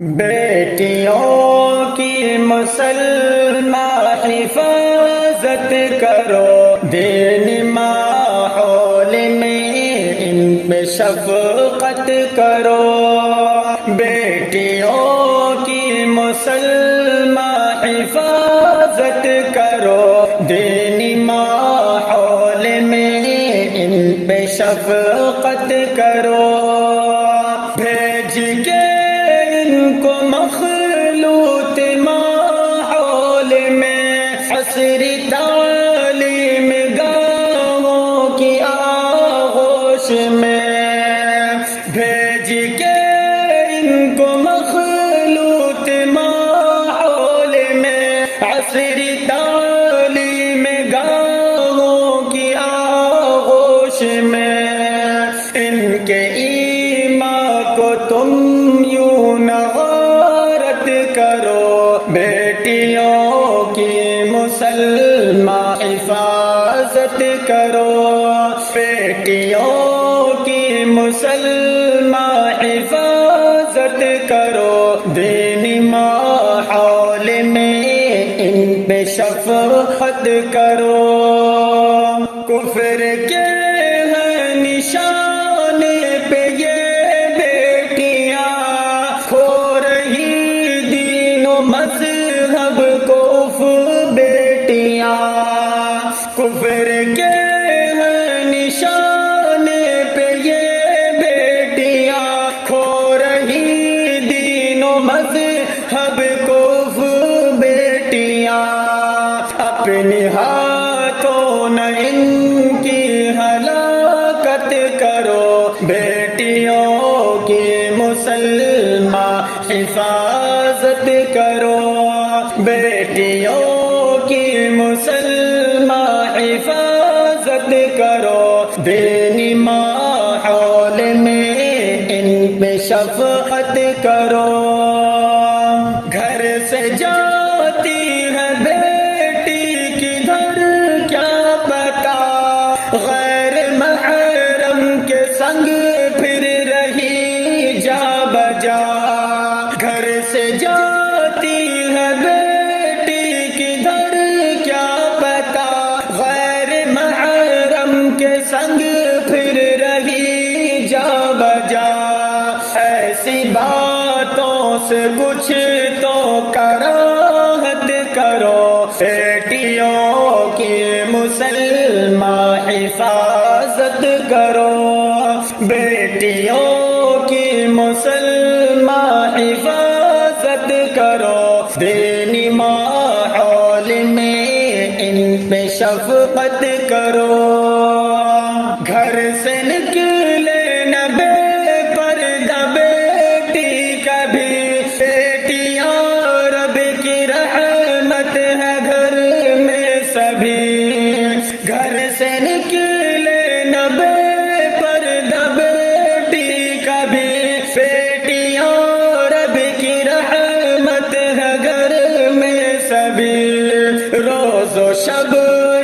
بیٹیوں کی مسلمہ حفاظت کرو، دین ماحول میں ان پہ شفقت کرو۔ بیٹیوں کی مسلمہ حفاظت کرو، دین ماحول میں ان پہ شفقت کرو۔ بھیج کے ان کو مخلوط ماحول میں عصری تعلیم گاہوں کی آغوش میں، بھیج کے ان کو مخلوط ماحول میں عصری تعلیم گاہوں کی آغوش میں، ان کے ایمان کو تم یوں نہ غارت کرو۔ بیٹیوں کی مسلمہ حفاظت کرو، بیٹیوں کی مسلمہ حفاظت کرو، دینی ماحول میں ان پہ شفقت کرو۔ کفر کے ہیں نشان پہ یہ بیٹیاں، کھو رہی دین و مذہب کو اف بیٹیاں۔ کفر کے ہیں نشان پہ یہ بیٹیاں، کھو رہی دین و مذہب کو اف بیٹیاں۔ اپنے ہاتھوں نہ ان کی ہلاکت کرو، بیٹیوں کی مسلمہ حفاظت کرو، بیٹیوں کی مسلمہ حفاظت کرو، دینی ماحول میں ان پہ شفقت کرو۔ گھر سے جاتی ہے بیٹی کدھر کیا پتا، غیر محرم کے سنگ پھر رہی جا بجا۔ گھر سے جاتی ہے بیٹی کدھر کیا پتا، غیر محرم کے سنگ پھر رہی جا بجا۔ ایسی باتوں سے کچھ تو کراہت کرو، بیٹیوں کی مسلمہ حفاظت کرو، بیٹیوں کی مسلمہ حفاظت کرو، دینی ماحول میں ان پہ شفقت کرو۔ گھر سے نکلے نہ بے پردہ بیٹی کبھی، بیٹیاں رب کی رحمت ہے گھر میں سبھی۔ گھر سے نکلے نہ بے پردہ بیٹی کبھی، بیٹیاں رب کی رحمت ہے گھر میں سبھی۔ روز و شب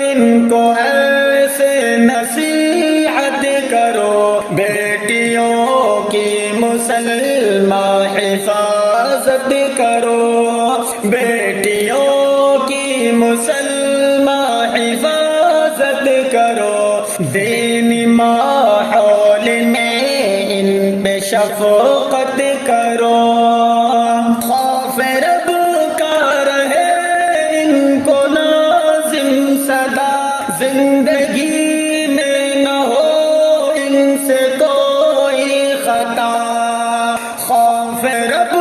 ان کو ایسے نصیحت کرو، بیٹیوں کی مسلمہ حفاظت کرو، بیٹیوں کی مسلمہ حفاظت کرو، دینی ماحول میں ان پہ شفقت کرو۔ خوف رب کا رہے ان کو لازم سدا، زندگی میں نہ ہو ان سے کوئی خطا۔ خوف رب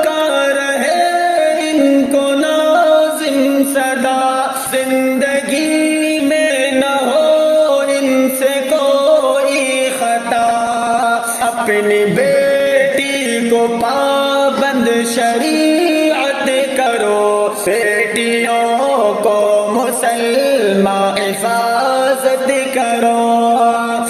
کا رہے ان کو لازم سدا، زندگی میں نہ ہو ان سے کوئی خطا۔ اپنی بیٹی کو پابند شریعت کرو، بیٹیوں کو مسلمہ حفاظت کرو،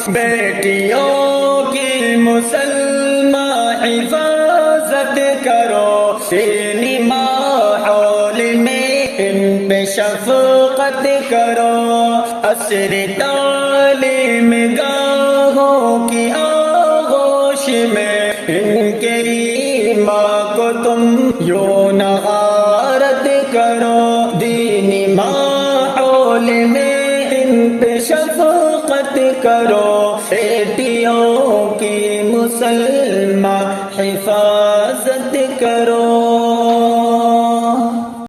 بیٹیوں کی مسلمہ حفاظت کرو، دینی ماحول میں ان پہ شفقت کرو۔ عصری تعلیم گاہوں کی آغوش میں ان کے ایمان کو تم یوں نہ غارت کرو، دینی ماحول میں ان پہ شفقت کرو، بیٹیوں کی مسلمان حفاظت کرو۔